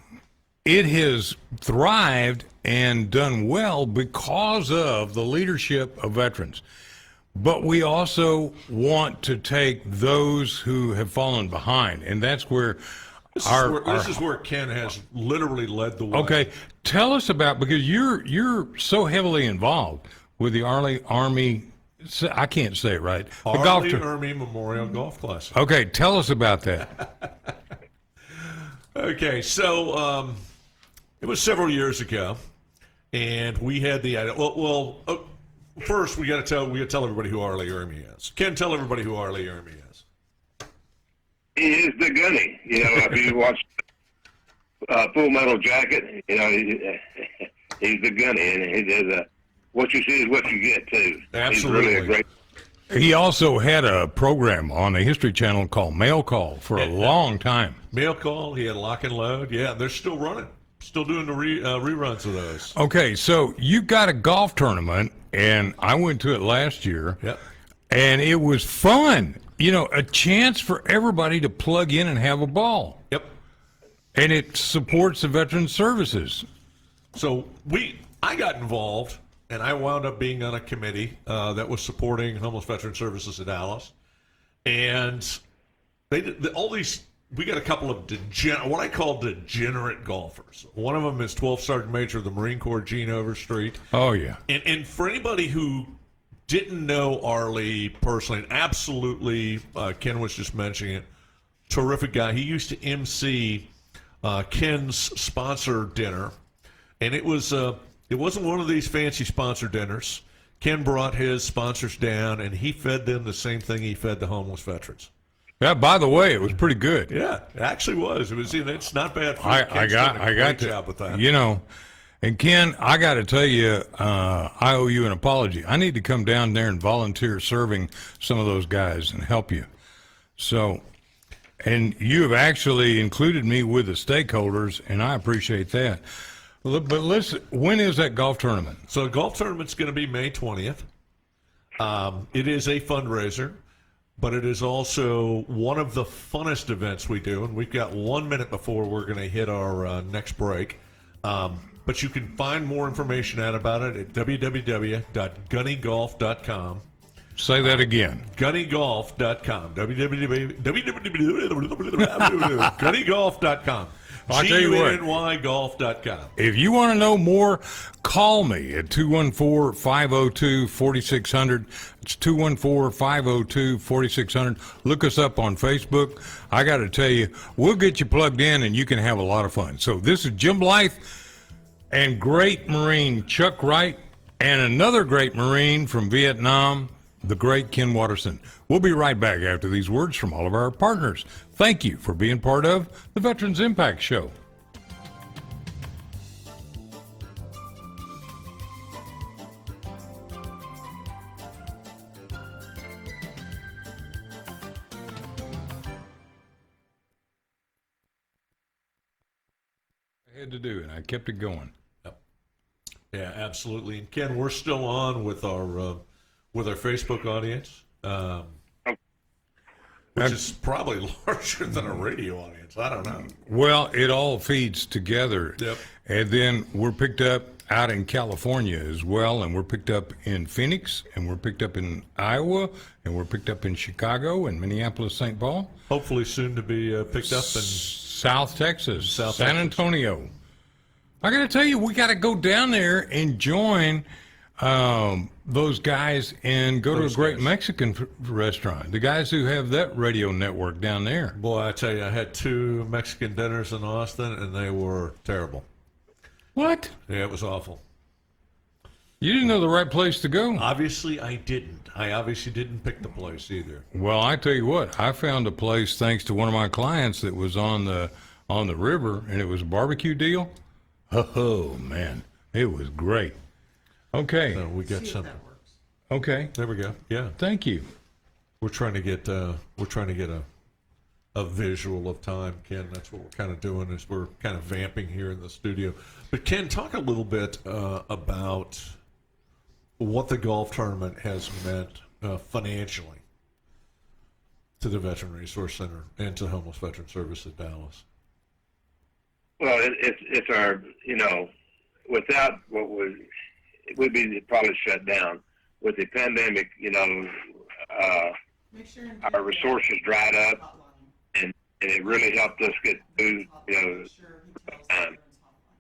[SPEAKER 1] it has thrived and done well because of the leadership of veterans. But we also want to take those who have fallen behind, and that's where
[SPEAKER 2] This is where Ken has literally led the way.
[SPEAKER 1] Okay, tell us about, because you're so heavily involved with the Army. I can't say it right. The
[SPEAKER 2] Army Memorial Golf Classic.
[SPEAKER 1] Okay, tell us about that.
[SPEAKER 2] Okay, so it was several years ago, and we had the first we got to tell everybody who Arlie Ermy is. Ken, tell everybody who Arlie Ermy is.
[SPEAKER 5] He is the gunny. You know, if you watch Full Metal Jacket, you know, he's the gunny, and he does what you see is what you get too.
[SPEAKER 2] Absolutely.
[SPEAKER 5] He's really a great.
[SPEAKER 1] He also had a program on the History Channel called Mail Call for a long time.
[SPEAKER 2] Mail Call, he had Lock and Load. Yeah, they're still running. Still doing the reruns of those.
[SPEAKER 1] Okay, so you got a golf tournament, and I went to it last year.
[SPEAKER 2] Yep.
[SPEAKER 1] And it was fun. You know, a chance for everybody to plug in and have a ball.
[SPEAKER 2] Yep.
[SPEAKER 1] And it supports the veteran services.
[SPEAKER 2] So I got involved, and I wound up being on a committee that was supporting homeless veteran services in Dallas. And they did all these. We got a couple of what I call degenerate golfers. One of them is 12th Sergeant Major of the Marine Corps, Gene Overstreet.
[SPEAKER 1] Oh, yeah.
[SPEAKER 2] And for anybody who didn't know Arlie personally, and absolutely, Ken was just mentioning it, terrific guy. He used to MC Ken's sponsor dinner, and it wasn't one of these fancy sponsor dinners. Ken brought his sponsors down, and he fed them the same thing he fed the homeless veterans.
[SPEAKER 1] Yeah, by the way, it was pretty good.
[SPEAKER 2] Yeah, it actually was. It was. It's not bad.
[SPEAKER 1] I got to,
[SPEAKER 2] job with that.
[SPEAKER 1] You know, and Ken, I got to tell you, I owe you an apology. I need to come down there and volunteer serving some of those guys and help you. So, and you have actually included me with the stakeholders, and I appreciate that. But listen, when is that golf tournament?
[SPEAKER 2] So the golf tournament's going to be May 20th. It is a fundraiser, but it is also one of the funnest events we do, and we've got 1 minute before we're going to hit our next break. But you can find more information out about it at www.gunnygolf.com.
[SPEAKER 1] Say that again.
[SPEAKER 2] Gunnygolf.com. www.gunnygolf.com.
[SPEAKER 1] I'll tell you what.
[SPEAKER 2] GUNNYGolf.com.
[SPEAKER 1] If you want to know more, call me at 214-502-4600. It's 214-502-4600. Look us up on Facebook. I got to tell you, we'll get you plugged in and you can have a lot of fun. So this is Jim Blythe and great Marine Chuck Wright and another great Marine from Vietnam, the great Ken Watterson. We'll be right back after these words from all of our partners. Thank you for being part of the Veterans Impact Show. I had to do it. I kept it going.
[SPEAKER 2] Yep. Yeah, absolutely. And Ken, we're still on with our Facebook audience, which is probably larger than a radio audience. I don't know.
[SPEAKER 1] Well, it all feeds together.
[SPEAKER 2] Yep.
[SPEAKER 1] And then we're picked up out in California as well, and we're picked up in Phoenix, and we're picked up in Iowa, and we're picked up in Chicago and Minneapolis, St. Paul.
[SPEAKER 2] Hopefully soon to be picked up in
[SPEAKER 1] South Texas,
[SPEAKER 2] South
[SPEAKER 1] San
[SPEAKER 2] Texas.
[SPEAKER 1] Antonio. I got to tell you, we got to go down there and join those guys and go to a great Mexican restaurant. The guys who have that radio network down there.
[SPEAKER 2] Boy, I tell you, I had 2 Mexican dinners in Austin, and they were terrible.
[SPEAKER 1] What?
[SPEAKER 2] Yeah, it was awful.
[SPEAKER 1] You didn't know the right place to go?
[SPEAKER 2] Obviously, I didn't. I obviously didn't pick the place either.
[SPEAKER 1] Well, I tell you what, I found a place thanks to one of my clients that was on the river, and it was a barbecue deal. Oh man, it was great. Okay.
[SPEAKER 2] So we got
[SPEAKER 4] See if
[SPEAKER 2] some.
[SPEAKER 4] that works.
[SPEAKER 1] Okay.
[SPEAKER 2] There we go. Yeah.
[SPEAKER 1] Thank you.
[SPEAKER 2] We're trying to get a visual of time, Ken. That's what we're kind of doing, is we're kind of vamping here in the studio. But Ken, talk a little bit about what the golf tournament has meant financially to the Veteran Resource Center and to Homeless Veteran Service at Dallas.
[SPEAKER 5] Well, it's our, without what we'd be probably shut down. With the pandemic,
[SPEAKER 4] Make sure and
[SPEAKER 5] our resources dried up, and it really helped us get through, time.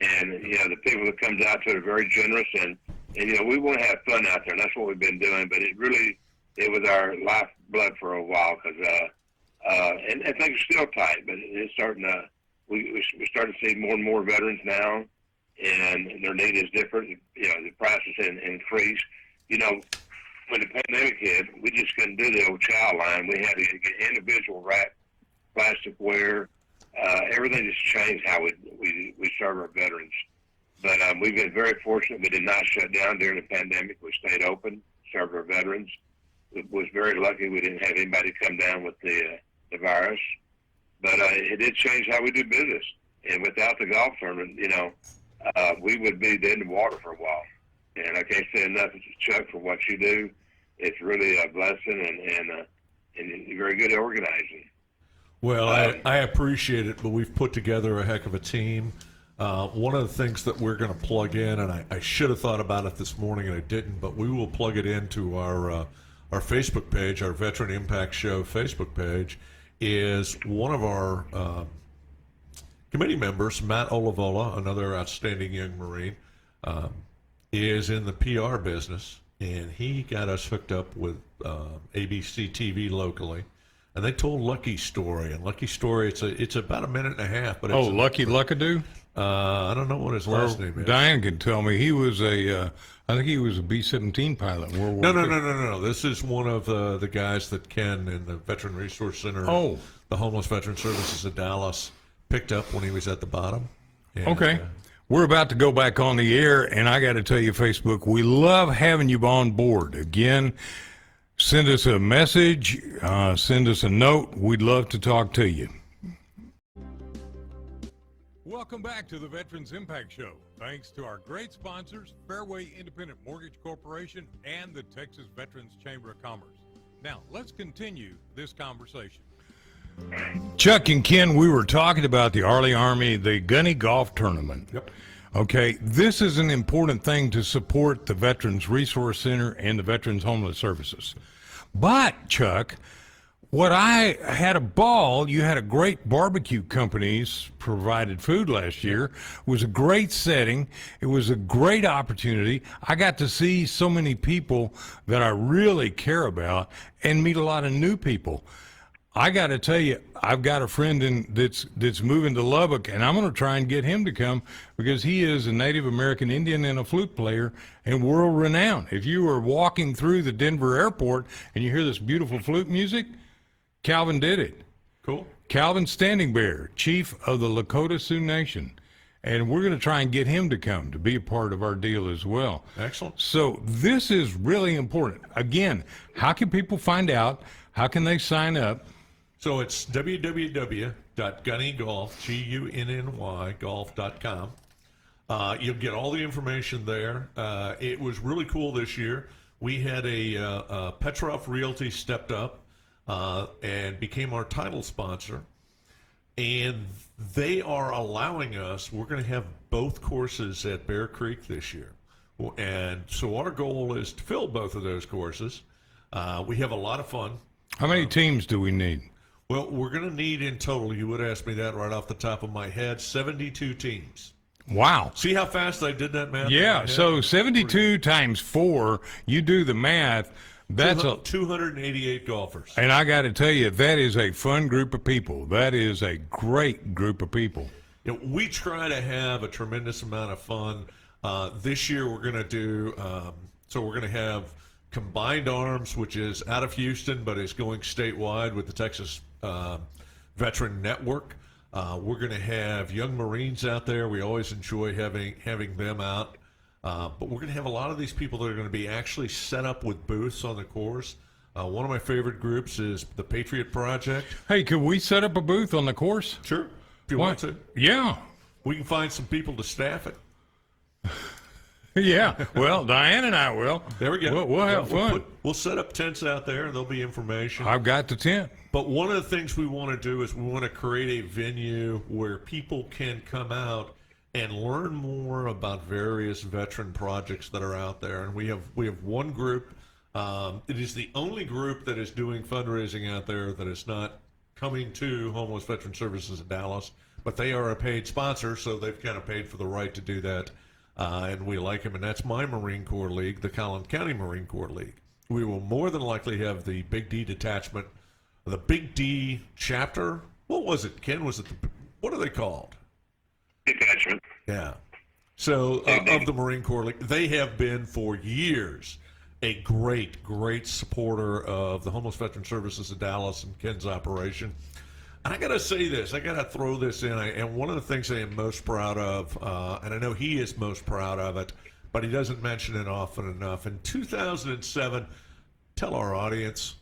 [SPEAKER 5] And, the people that comes out to it are very generous, and we want to have fun out there, and that's what we've been doing, but it was our lifeblood for a while, because, and things are still tight, but it's starting to, we starting to see more and more veterans now, and their need is different. The prices increased. When the pandemic hit, we just couldn't do the old child line. We had to get individual wrap, plasticware. Everything just changed how we serve our veterans. But we've been very fortunate. We did not shut down during the pandemic. We stayed open, served our veterans. We was very lucky we didn't have anybody come down with the virus. But it did change how we do business. And without the golf tournament, we would be dead in the water for a while. And I can't say enough, Chuck, for what you do. It's really a blessing, and you're very good at organizing.
[SPEAKER 2] Well, I appreciate it, but we've put together a heck of a team. One of the things that we're going to plug in, and I should have thought about it this morning and I didn't, but we will plug it into our Facebook page, our Veteran Impact Show Facebook page, is one of our committee members, Matt Olivola, another outstanding young Marine, is in the PR business, and he got us hooked up with ABC TV locally, and they told Lucky's story. And Lucky's story, it's about a minute and a half. But
[SPEAKER 1] Lucky Luckadoo?
[SPEAKER 2] I don't know what his last name is.
[SPEAKER 1] Diane can tell me. He was I think he was a B-17 pilot in World War II.
[SPEAKER 2] No. This is one of the guys that Ken in the Veteran Resource Center, the Homeless Veteran Services of Dallas, picked up when he was at the bottom. And,
[SPEAKER 1] okay. We're about to go back on the air, and I got to tell you, Facebook, we love having you on board. Again, send us a message, send us a note. We'd love to talk to you. Welcome back to the Veterans Impact Show. Thanks to our great sponsors, Fairway Independent Mortgage Corporation and the Texas Veterans Chamber of Commerce. Now, let's continue this conversation. Chuck and Ken, we were talking about the Army Army, the Gunny Golf Tournament.
[SPEAKER 2] Yep.
[SPEAKER 1] Okay, this is an important thing to support the Veterans Resource Center and the Veterans Homeless Services. But, Chuck, what I had a ball, you had a great barbecue companies provided food last year. It was a great setting. It was a great opportunity. I got to see so many people that I really care about and meet a lot of new people. I got to tell you, I've got a friend that's moving to Lubbock, and I'm going to try and get him to come because he is a Native American Indian and a flute player and world renowned. If you were walking through the Denver airport and you hear this beautiful flute music, Calvin did it.
[SPEAKER 2] Cool.
[SPEAKER 1] Calvin Standing Bear, chief of the Lakota Sioux Nation. And we're going to try and get him to come to be a part of our deal as well.
[SPEAKER 2] Excellent.
[SPEAKER 1] So this is really important. Again, how can people find out? How can they sign up?
[SPEAKER 2] So it's www.gunnygolf, golf.com. You'll get all the information there. It was really cool this year. We had a Petroff Realty stepped up and became our title sponsor. And they are allowing us, we're going to have both courses at Bear Creek this year. And so our goal is to fill both of those courses. We have a lot of fun.
[SPEAKER 1] How many teams do we need?
[SPEAKER 2] Well, we're going to need in total, you would ask me that right off the top of my head, 72 teams.
[SPEAKER 1] Wow.
[SPEAKER 2] See how fast I did that math?
[SPEAKER 1] Yeah, so 72 times 4, you do the math, that's
[SPEAKER 2] 288 golfers.
[SPEAKER 1] And I got to tell you, that is a fun group of people. That is a great group of people.
[SPEAKER 2] We try to have a tremendous amount of fun. This year we're going to do, so we're going to have Combined Arms, which is out of Houston, but is going statewide with the Texas Veteran Network. We're going to have Young Marines out there. We always enjoy having them out. But we're going to have a lot of these people that are going to be actually set up with booths on the course. One of my favorite groups is the Patriot Project.
[SPEAKER 1] Hey, could we set up a booth on the course?
[SPEAKER 2] Sure. If you want to.
[SPEAKER 1] Yeah.
[SPEAKER 2] We can find some people to staff it.
[SPEAKER 1] Yeah. Well, Diane and I will.
[SPEAKER 2] There we go.
[SPEAKER 1] We'll have fun.
[SPEAKER 2] We'll set up tents out there, and there'll be information.
[SPEAKER 1] I've got the tent.
[SPEAKER 2] But one of the things we want to do is we want to create a venue where people can come out and learn more about various veteran projects that are out there. And we have one group. It is the only group that is doing fundraising out there that is not coming to Homeless Veteran Services in Dallas, but they are a paid sponsor, so they've kind of paid for the right to do that. And we like them, and that's my Marine Corps League, the Collin County Marine Corps League. We will more than likely have the Big D detachment, the Big D chapter. What was it, Ken? What are they called?
[SPEAKER 5] Detachment.
[SPEAKER 2] Yeah. So of the Marine Corps League, they have been for years a great supporter of the Homeless Veteran Services of Dallas and Ken's operation. And I got to say this, I got to throw this in, and one of the things I am most proud of, and I know he is most proud of it, but he doesn't mention it often enough. In 2007, tell our audience,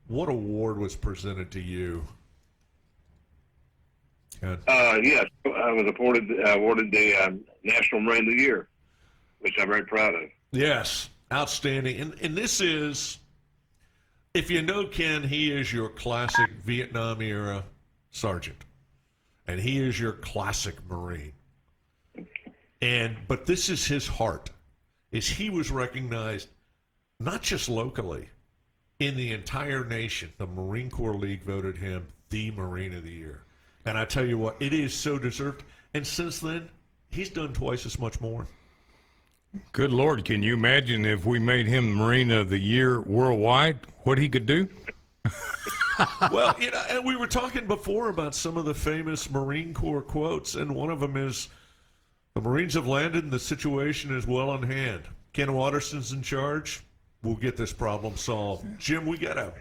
[SPEAKER 2] what award was presented to you? Ken?
[SPEAKER 5] Yes, I was awarded the National Marine of the Year, which I'm very proud of.
[SPEAKER 2] Yes, outstanding. And this is, if you know Ken, he is your classic Vietnam era sergeant, and he is your classic Marine. But this is his heart, is he was recognized not just locally, in the entire nation. The Marine Corps League voted him the Marine of the Year. And I tell you what, it is so deserved. And since then, he's done twice as much more.
[SPEAKER 1] Good Lord, can you imagine if we made him Marine of the Year worldwide, what he could do?
[SPEAKER 2] Well, and we were talking before about some of the famous Marine Corps quotes, and one of them is, "The Marines have landed and the situation is well in hand. Ken Watterson's in charge. We'll get this problem solved." Jim, we got to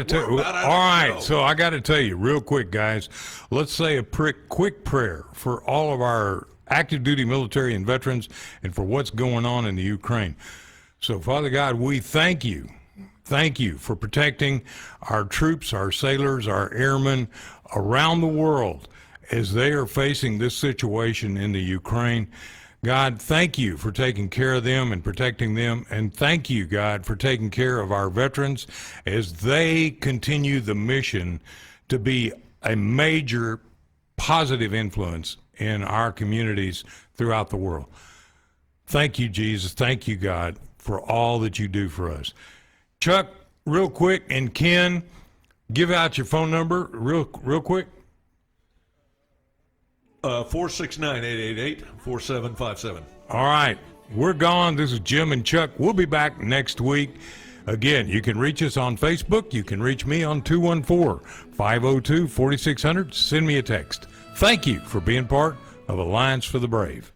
[SPEAKER 2] tell
[SPEAKER 1] all right, so I got to tell you real quick, guys, let's say a quick prayer for all of our active duty military and veterans and for what's going on in the Ukraine. So, Father God, we thank you. Thank you for protecting our troops, our sailors, our airmen around the world as they are facing this situation in the Ukraine. God, thank you for taking care of them and protecting them. And thank you, God, for taking care of our veterans as they continue the mission to be a major positive influence in our communities throughout the world. Thank you, Jesus. Thank you, God, for all that you do for us. Chuck, real quick, and Ken, give out your phone number real quick.
[SPEAKER 2] 469-888-4757.
[SPEAKER 1] All right, we're gone. This is Jim and Chuck. We'll be back next week. Again, you can reach us on Facebook. You can reach me on 214-502-4600. Send me a text. Thank you for being part of Alliance for the Brave.